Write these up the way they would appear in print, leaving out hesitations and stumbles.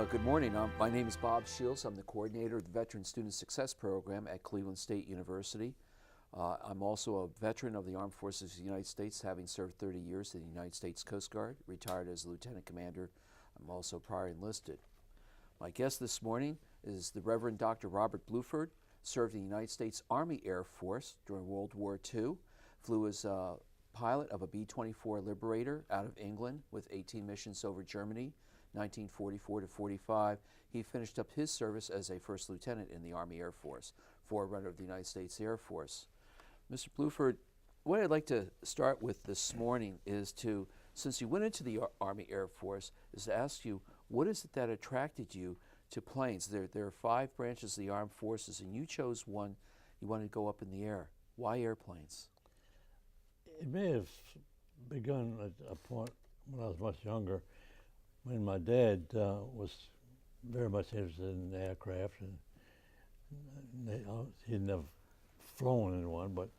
Good morning. My name is Bob Shields. I'm the coordinator of the Veteran Student Success Program at Cleveland State University. I'm also a veteran of the Armed Forces of the United States, having served 30 years in the United States Coast Guard, retired as a lieutenant commander. I'm also prior enlisted. My guest this morning is the Reverend Dr. Robert Bluford, served in the United States Army Air Force during World War II, flew as a pilot of a B-24 Liberator out of England with 18 missions over Germany, 1944 to 45. He finished up his service as a first lieutenant in the Army Air Force, forerunner of the United States Air Force. Mr. Bluford, what I'd like to start with this morning is to, since you went into the Army Air Force, is to ask you, what is it that attracted you to planes? There are 5 branches of the armed forces, and you chose one. You wanted to go up in the air. Why airplanes? It may have begun at a point when I was much younger, when my dad was very much interested in aircraft, and he'd never flown in one, but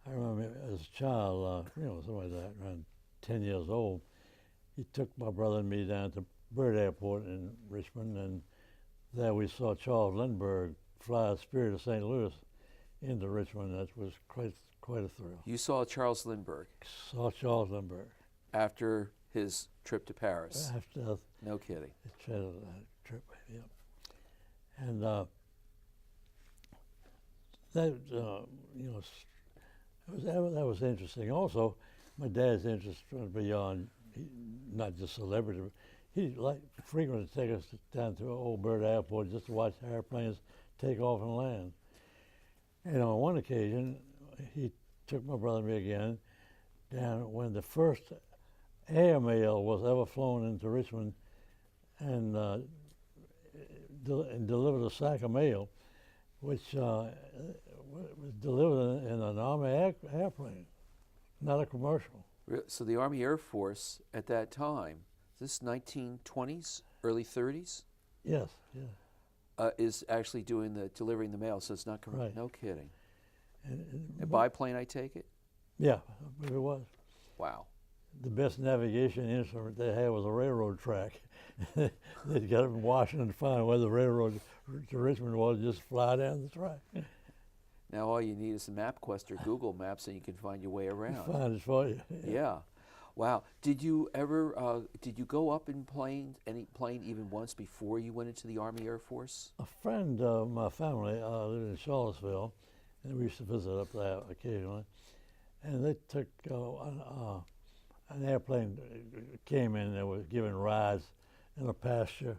I remember as a child, something like that, around 10 years old, he took my brother and me down to Byrd Airport in Richmond, and there we saw Charles Lindbergh fly a Spirit of St. Louis into Richmond. That was quite a thrill. You saw Charles Lindbergh? Saw Charles Lindbergh. After his trip to Paris? After. No kidding. Trip, yeah. And that was interesting. Also, my dad's interest went beyond not just celebrity. He frequently take us down to Old Byrd Airport just to watch airplanes take off and land. And on one occasion, he took my brother and me again down when the first airmail was ever flown into Richmond, and delivered a sack of mail, which was delivered in an Army airplane, not a commercial. So the Army Air Force at that time, this 1920s, early 30s? Yes, yeah. Is actually delivering the mail, so it's not commercial. Right. No kidding. And biplane, I take it? Yeah, it was. Wow. The best navigation instrument they had was a railroad track. They'd get up in Washington to find where the railroad to Richmond was, just fly down the track. Now all you need is a MapQuest or Google Maps, and you can find your way around. Find it for you. Yeah. Wow. Did you ever, did you go up in any plane even once before you went into the Army Air Force? A friend of my family lived in Charlottesville, and we used to visit up there occasionally. And they took an airplane came in that was giving rides in a pasture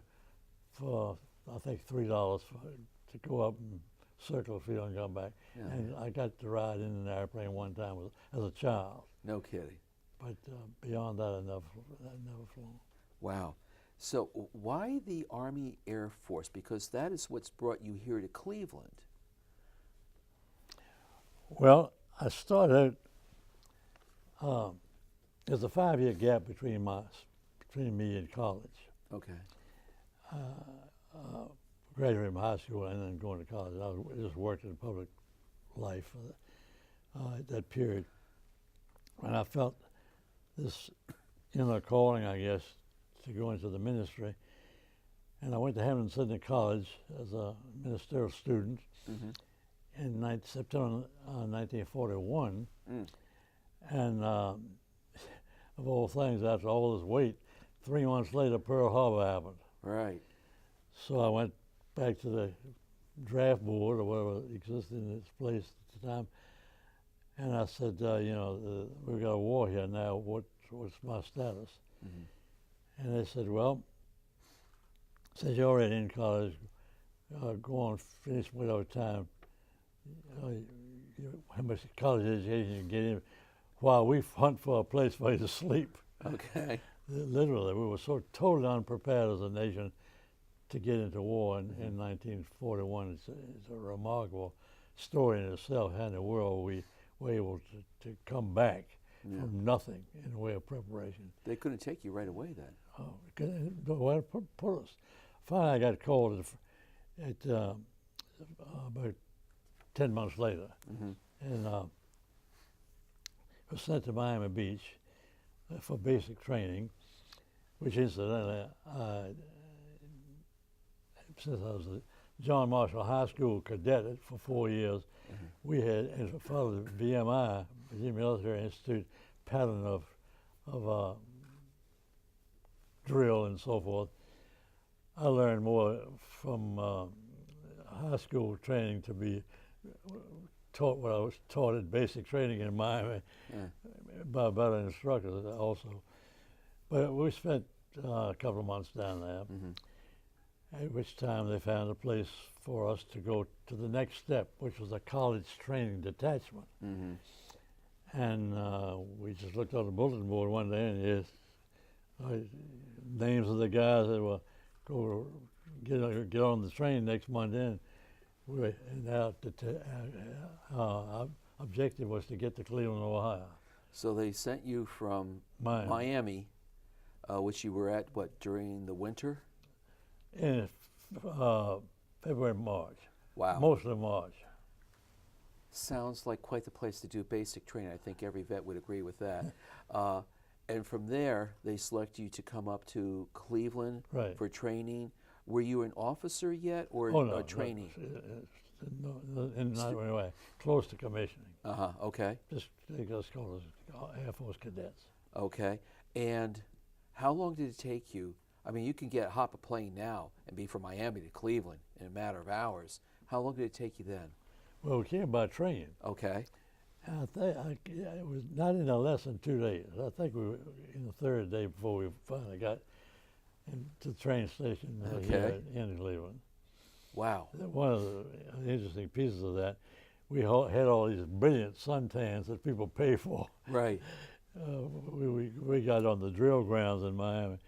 for, I think, $3 to go up and circle the field and come back. Yeah. And I got to ride in an airplane one time as a child. No kidding. But beyond that, I never flown. Wow. So why the Army Air Force? Because that is what's brought you here to Cleveland. Well, I started out, there's a 5-year gap between me and college. Okay. Graduated from high school and then going to college. I just worked in public life at that period. And I felt this inner calling, I guess, to go into the ministry. And I went to Hampton Sydney College as a ministerial student in September 1941. And of all things, after all this wait, 3 months later, Pearl Harbor happened. Right. So I went back to the draft board or whatever existed in its place at the time, and I said, we've got a war here now. What's my status? And they said, well, since you're already in college, go on, finish whatever time, how much college education you can get in, while we hunt for a place for you to sleep. Okay. Literally, we were so totally unprepared as a nation to get into war in 1941. It's a remarkable story in itself, how in the world we were able to come back from nothing in the way of preparation. They couldn't take you right away then. Oh, where to put us. Finally, I got called at about 10 months later, and was sent to Miami Beach for basic training, which incidentally since I was a John Marshall High School cadet for 4 years, we had, as a part of the VMI, Virginia Military Institute, pattern of drill and so forth. I learned more from high school training to be taught what I was taught at basic training in Miami by better instructors also. But we spent a couple of months down there, at which time they found a place for us to go to the next step, which was a college training detachment. And we just looked on the bulletin board one day, and yes, names of the guys that were go get on the train next Monday. And our objective was to get to Cleveland, Ohio. So they sent you from Miami, which you were at, what, during the winter? In February, March. Wow. Mostly March. Sounds like quite the place to do basic training. I think every vet would agree with that. And from there, they select you to come up to Cleveland for training. Were you an officer yet, or a trainee? No, not anyway. Close to commissioning. Okay. They just called us Air Force cadets. Okay. And how long did it take you? I mean, you can hop a plane now and be from Miami to Cleveland in a matter of hours. How long did it take you then? Well, we came by train. Okay. And it was not in less than 2 days. I think we were in the third day before we finally got to the train station here in Cleveland. Wow. One of the interesting pieces of that, we had all these brilliant suntans that people pay for. Right. We got on the drill grounds in Miami.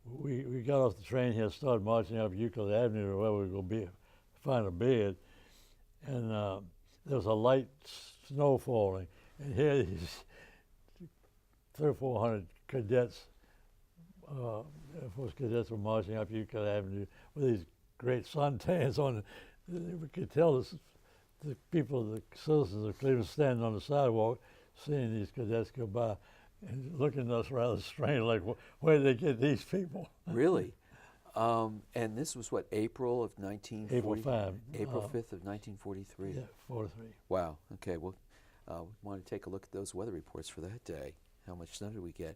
We got off the train here, started marching up Euclid Avenue where we were going to find a bed, and there was a light snow falling, and here these 300 or 400 cadets, Air Force cadets, were marching up Euclid Avenue with these great suntans on. We could tell the people, the citizens of Cleveland, standing on the sidewalk, seeing these cadets go by, and looking at us rather strange, like, where did they get these people? Really? And this was what, April of 1940? April 5. April 5th of 1943? Yeah, 43. Wow. Okay, well, we want to take a look at those weather reports for that day. How much snow did we get?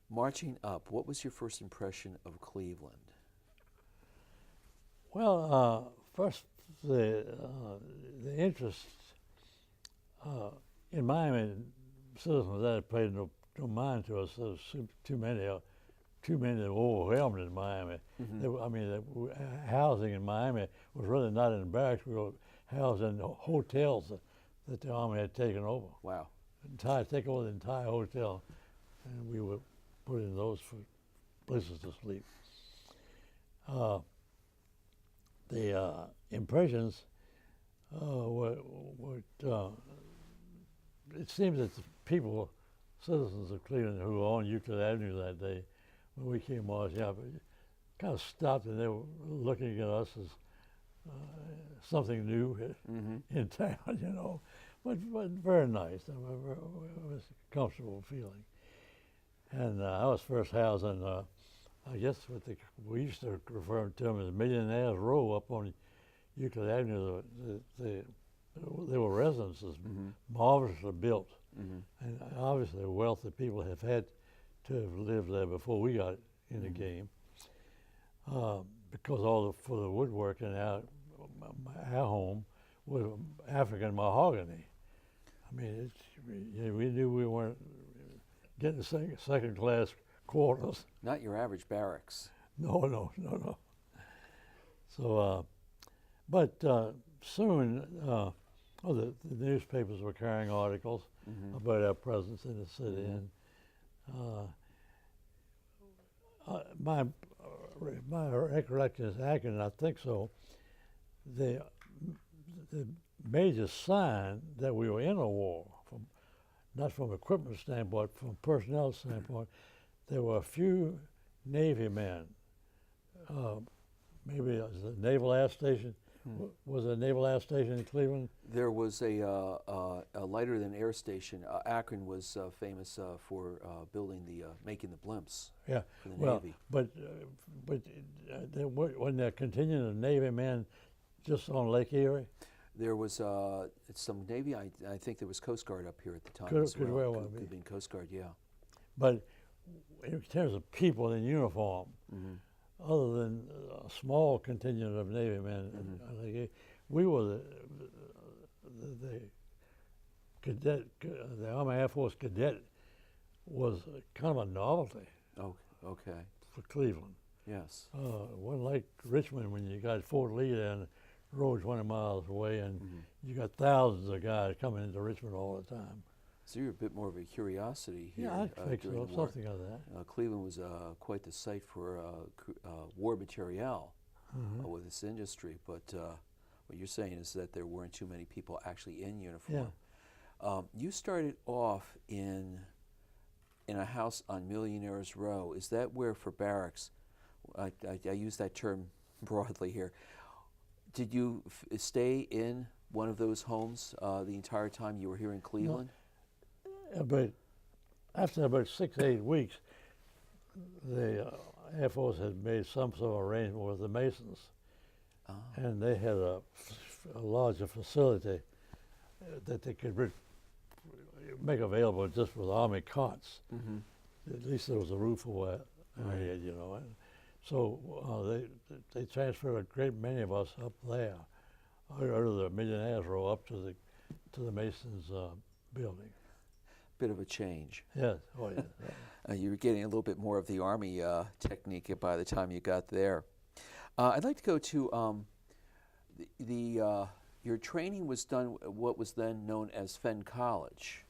Marching up, what was your first impression of Cleveland? Well, first, the interest in Miami, citizens that paid no mind to us. There was too many that were overwhelmed in Miami. Housing in Miami was really not in barracks. We were housed in hotels that the Army had taken over. Wow. Take over the entire hotel, and we were put in those for places to sleep. The impressions were it seems that the people, citizens of Cleveland who were on Euclid Avenue that day, when we came marching up, kind of stopped, and they were looking at us as something new in town, you know. But very nice. It was a comfortable feeling. And I was first housed in, I guess we used to refer to them as Millionaires Row up on Euclid Avenue. They were residences, marvelously built. And obviously wealthy people have had to have lived there before we got in the game. Because for the woodworking, our home was African mahogany. I mean, we knew we weren't getting second-class quarters. Not your average barracks. No. So, but soon, the newspapers were carrying articles about our presence in the city, and my recollection is accurate, and I think so. The major sign that we were in a war, not from equipment standpoint, from personnel standpoint, there were a few Navy men, maybe it was the Naval Air Station Was there a naval air station in Cleveland? There was a lighter than air station. Akron was famous for building making the blimps Yeah. for the Well, Navy. but wasn't there contingent of Navy men just on Lake Erie? There was some Navy. I think there was Coast Guard up here at the time Could- as could well. well Could be. have been Coast Guard, yeah. But in terms of people in uniform, other than a small contingent of Navy men, we were the cadet, the Army Air Force cadet was kind of a novelty Oh, okay. for Cleveland. Yes. It wasn't like Richmond when you got Fort Lee there and the road 20 miles away and you got thousands of guys coming into Richmond all the time. So you're a bit more of a curiosity here. Yeah, I think during so, the war. something of that. Cleveland was quite the site for war material with this industry, but what you're saying is that there weren't too many people actually in uniform. Yeah. You started off in a house on Millionaires Row. Is that where, for barracks, I use that term broadly here, did you stay in one of those homes the entire time you were here in Cleveland? But after about 6 8 weeks, the Air Force had made some sort of arrangement with the Masons, and they had a larger facility that they could make available just with Army cots. At least there was a roof over it, you know. And so they transferred a great many of us up there, out of the Millionaires Row up to the Masons building. Bit of a change. Yes. Oh, yeah. You were getting a little bit more of the Army technique by the time you got there. I'd like to go to your training was done at what was then known as Fenn College,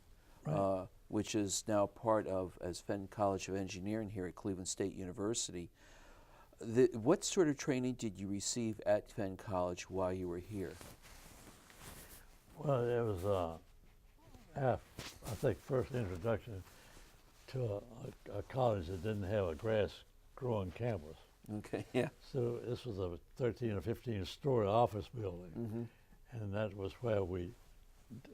Right. which is now part of as Fenn College of Engineering here at Cleveland State University. What sort of training did you receive at Fenn College while you were here? Well, it was I think first introduction to a college that didn't have a grass-growing campus. Okay, yeah. So this was a 13 or 15-story office building, and that was where we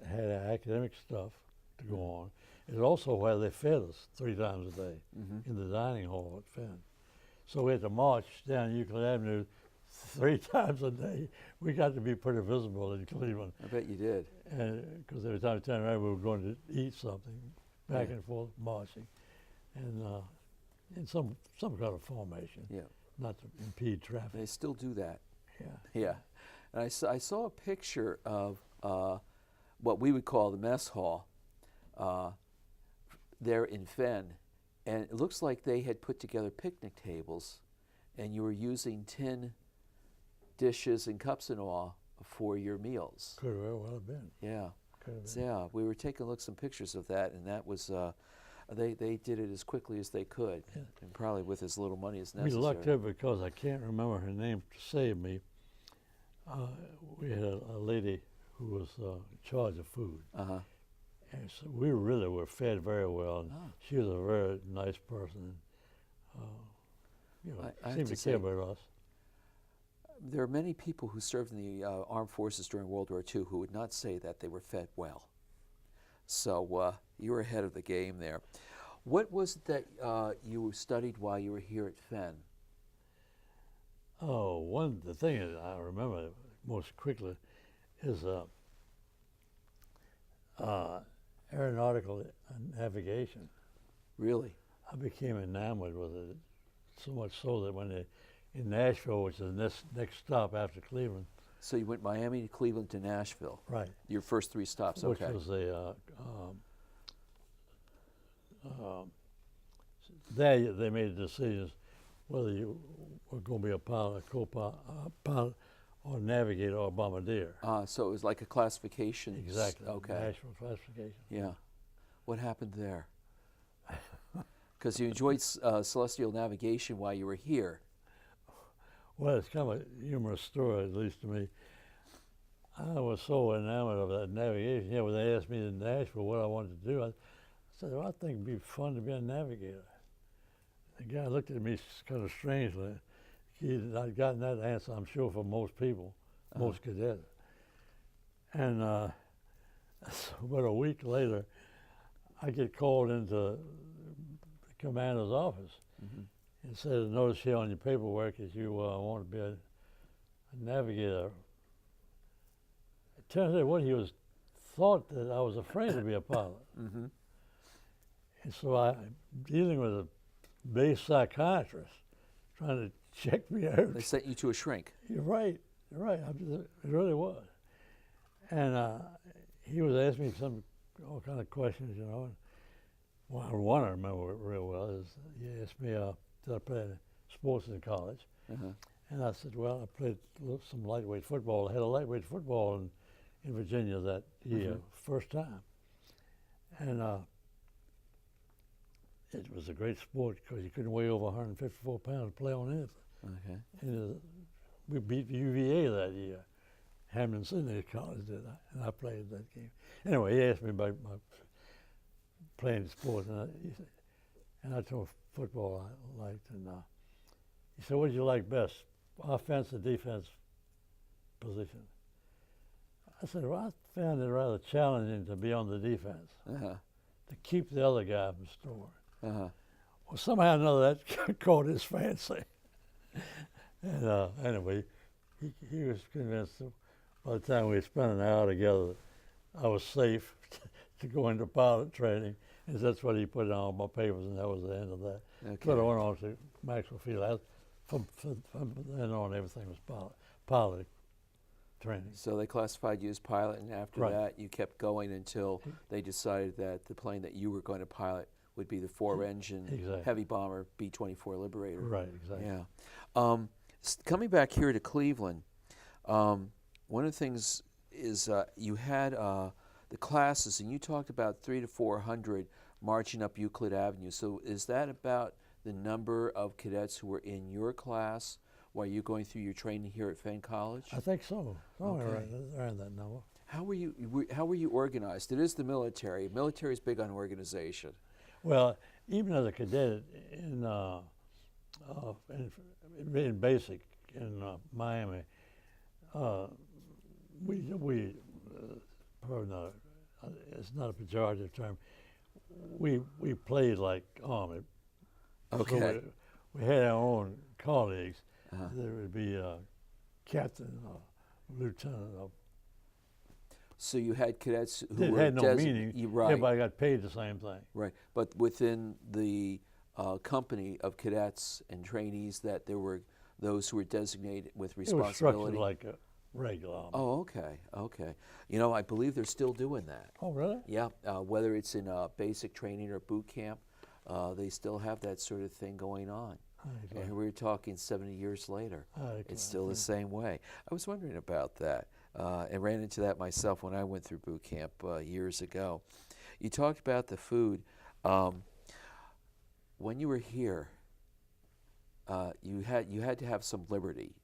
had our academic stuff to go on. It's also where they fed us 3 times a day in the dining hall at Fenn. So we had to march down Euclid Avenue 3 times a day. We got to be pretty visible in Cleveland. I bet you did. And because every time we turned around, we were going to eat something, back and forth marching, and in some kind of formation, not to impede traffic. They still do that. Yeah. Yeah. And I saw a picture of what we would call the mess hall there in Fenn, and it looks like they had put together picnic tables, and you were using tin dishes and cups and all for your meals. Could very well have been. Yeah. Could have So, been. yeah, we were taking a look at some pictures of that, and that was they did it as quickly as they could, and probably with as little money as necessary. We lucked out because I can't remember her name to save me. We had a lady who was in charge of food. And so we really were fed very well, and she was a very nice person. I have Seemed to to care say, about us. there are many people who served in the armed forces during World War II who would not say that they were fed well. So you were ahead of the game there. What was it that you studied while you were here at Fenn? Oh, the thing that I remember most quickly is aeronautical navigation. Really? I became enamored with it, so much so that in Nashville, which is the next stop after Cleveland. So you went Miami to Cleveland to Nashville. Right. Your first 3 stops, Which okay. was there they made decisions whether you were going to be a pilot, co-pilot, or navigator or bombardier. So it was like a classification. Exactly. Okay. National classification. Yeah. What happened there? Because you enjoyed celestial navigation while you were here. Well, it's kind of a humorous story, at least to me. I was so enamored of that navigation. Yeah, when they asked me in Nashville what I wanted to do, I said, well, I think it'd be fun to be a navigator. The guy looked at me kind of strangely. He had not gotten that answer, I'm sure, from most people. most cadets. And so about a week later, I get called into the commander's office and said, "Notice here on your paperwork that you want to be a navigator." It turns out he was thought that I was afraid to be a pilot. And so I'm dealing with a base psychiatrist trying to check me out. They sent you to a shrink. You're right. It really was. And he was asking me all kind of questions, you know. And one I remember real well is he asked me, did I play sports in college? And I said, well, I played some lightweight football. I had a lightweight football in Virginia that year, first time. And it was a great sport because you couldn't weigh over 154 pounds to play on anything. And we beat UVA that year. Hamden Sydney College did, and I played that game. Anyway, he asked me about my playing sports, and I told him football I liked. And he said, "What did you like best, offense or defense position?" I said, "Well, I found it rather challenging to be on the defense, to keep the other guy from scoring." Well, somehow or another that caught his fancy. And anyway, he was convinced that by the time we spent an hour together, I was safe to go into pilot training. And that's what he put on my papers, and that was the end of that. But I went on to Maxwell Field. From then on, everything was pilot training. So they classified you as pilot, and after that, you kept going until they decided that the plane that you were going to pilot would be the four-engine heavy bomber B-24 Liberator. Right, exactly. Yeah. Coming back here to Cleveland, one of the things is you had the classes, and you talked about 300 to 400 marching up Euclid Avenue. So is that about the number of cadets who were in your class while you're going through your training here at Fenn College? I think so. Around that number. How were you organized? It is the military. Military is big on organization. Well, even as a cadet in basic in Miami, we probably not. It's not a pejorative term. We played like army. Okay. So we had our own colleagues. There would be a captain, lieutenant. So you had cadets who were had no meaning. Right. Everybody got paid the same thing. Right. But within the company of cadets and trainees, that there were those who were designated with responsibility. It was structured like a regular army. Oh, okay. You know, I believe they're still doing that. Oh, really? Yeah. Whether it's in basic training or boot camp, they still have that sort of thing going on. And we were talking 70 years later. It's still the same way. I was wondering about that. And ran into that myself when I went through boot camp years ago. You talked about the food. When you were here, you had to have some liberty.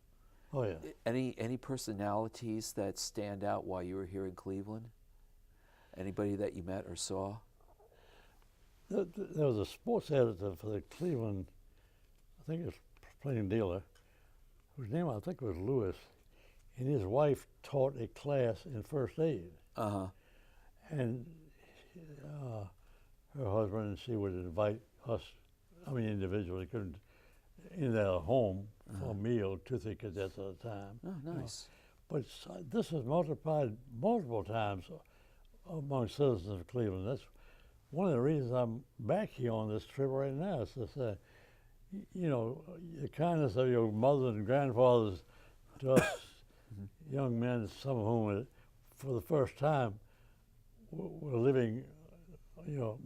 Oh yeah. Any personalities that stand out while you were here in Cleveland? Anybody that you met or saw? There was a sports editor for the Cleveland, I think it was plain dealer, whose name I think was Lewis. And his wife taught a class in first aid. And her husband and she would invite us, individually, couldn't, in their home for a meal, 2-3 cadets at a time. Oh, nice. But this was multiplied multiple times among citizens of Cleveland. That's one of the reasons I'm back here on this trip right now, is to say, the kindness of your mothers and grandfathers to us young men, some of whom, for the first time, were living, no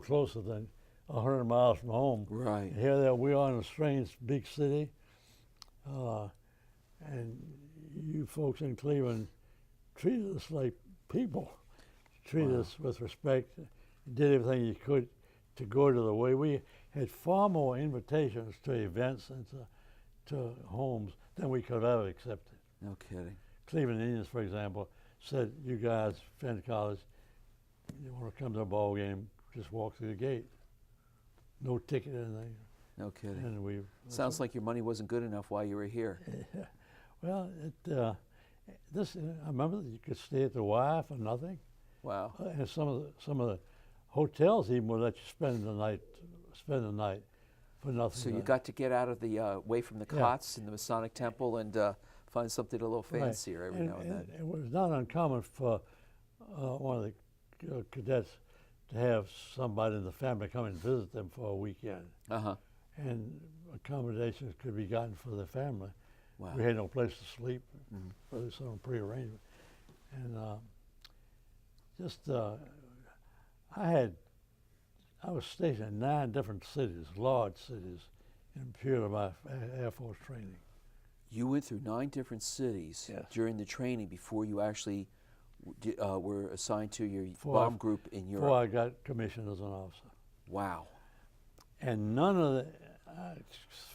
closer than 100 miles from home. Right. Here we are in a strange big city, and you folks in Cleveland treated us like people, treated us with respect, did everything you could to go to the way. We had far more invitations to events and to homes than we could have ever accepted. No kidding. Cleveland Indians, for example, said, "You guys, Fenn College, you want to come to a ball game, just walk through the gate. No ticket or anything." No kidding. And we Sounds like your money wasn't good enough while you were here. yeah. Well, I remember that you could stay at the Y for nothing. Wow. And some of the hotels even would let you spend the night for nothing. So you got to get out of the away from the cots in the Masonic Temple and find something a little fancier every now and then. It was not uncommon for one of the cadets to have somebody in the family come and visit them for a weekend. Uh-huh. And accommodations could be gotten for the family. Wow. We had no place to sleep, but there's some prearrangement. And I was stationed in 9 different cities, large cities, in the period of my Air Force training. You went through 9 different cities during the training before you actually were assigned to your bomb group in Europe. Before I got commissioned as an officer. Wow. And none of the, I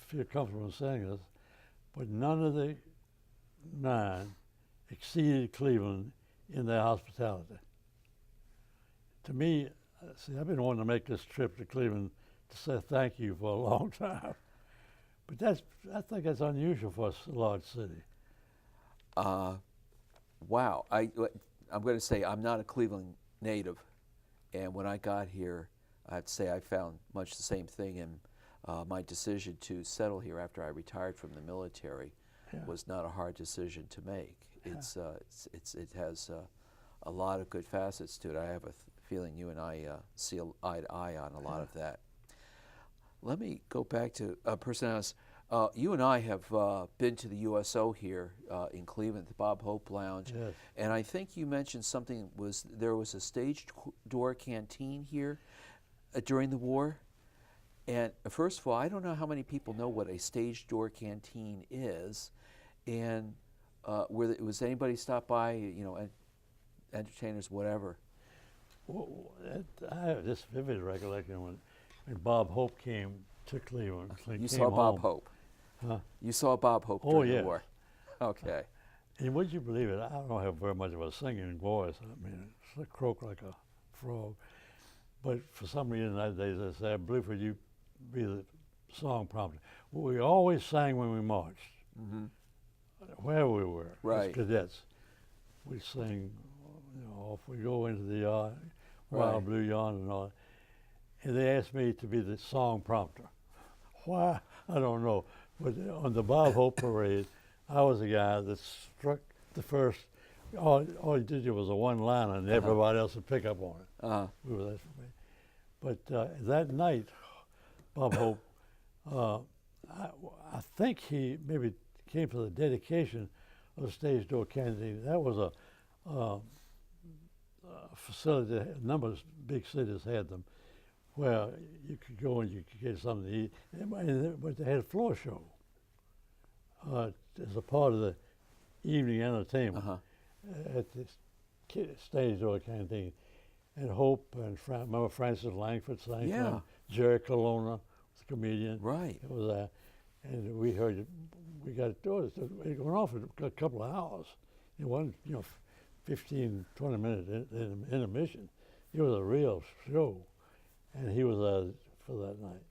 feel comfortable in saying this, but none of the 9 exceeded Cleveland in their hospitality. To me, see, I've been wanting to make this trip to Cleveland to say thank you for a long time. But I think that's unusual for a large city. Wow. I'm going to say I'm not a Cleveland native, and when I got here, I have to say I found much the same thing, and my decision to settle here after I retired from the military was not a hard decision to make. It has a lot of good facets to it. I have a feeling you and I see eye to eye on a lot of that. Let me go back to personalities. You and I have been to the USO here in Cleveland, the Bob Hope Lounge, and I think you mentioned something there was a stage door canteen here during the war. And first of all, I don't know how many people know what a stage door canteen is, and was anybody stop by, entertainers, whatever? Well, I have this vivid recollection when Bob Hope came to Cleveland. You saw Bob Hope? Huh? You saw Bob Hope during the war? Okay. And would you believe it, I don't have very much of a singing voice. I mean, I croak like a frog. But for some reason that day they said, Bluford, you be the song prompter. We always sang when we marched, wherever we were, as cadets. We'd sing, off we go into the yard, wild blue yonder and all. And they asked me to be the song prompter. Why? I don't know. But on the Bob Hope parade, I was the guy that struck the first. All he did was a one-liner, and everybody else would pick up on it. We were that. But that night, Bob Hope, I think he maybe came for the dedication of the stage door canteen. That was a facility that a number of big cities had them, where you could go and you could get something to eat. But they had a floor show as a part of the evening entertainment at this stage door canteen. And Hope and remember Francis Langford sang them. Jerry Colonna was a comedian. Right. It was and we heard it. We got it. It went on for a couple of hours. It wasn't 15, 20 minute intermission. It was a real show, and he was for that night.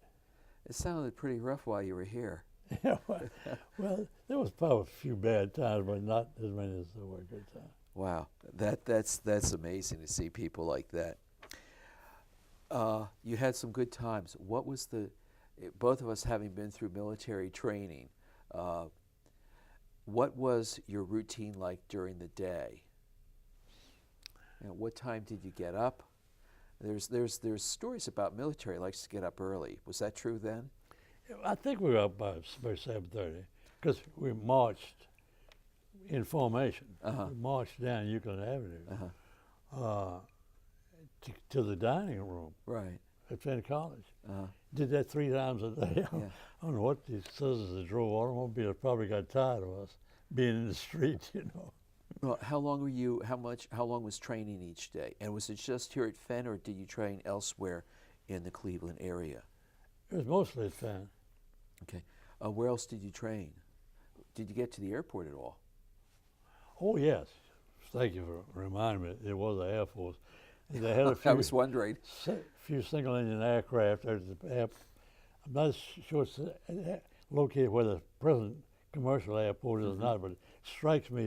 It sounded pretty rough while you were here. Well, there was probably a few bad times, but not as many as there were good times. Wow, that's amazing to see people like that. You had some good times. What was both of us having been through military training, what was your routine like during the day? What time did you get up? There's stories about military likes to get up early. Was that true then? I think we were up by 7:30 because we marched in formation. We marched down Euclid Avenue to the dining room at Fenn College. Did that 3 times a day. I don't know what these citizens that drove automobiles probably got tired of us being in the street, Well, how long was training each day? And was it just here at Fenn, or did you train elsewhere in the Cleveland area? It was mostly at Fenn. Okay. Where else did you train? Did you get to the airport at all? Oh, yes. Thank you for reminding me. It was the Air Force. They had a few, I was wondering. Few single-engine aircraft. I'm not sure it's located where the present commercial airport is or not, but it strikes me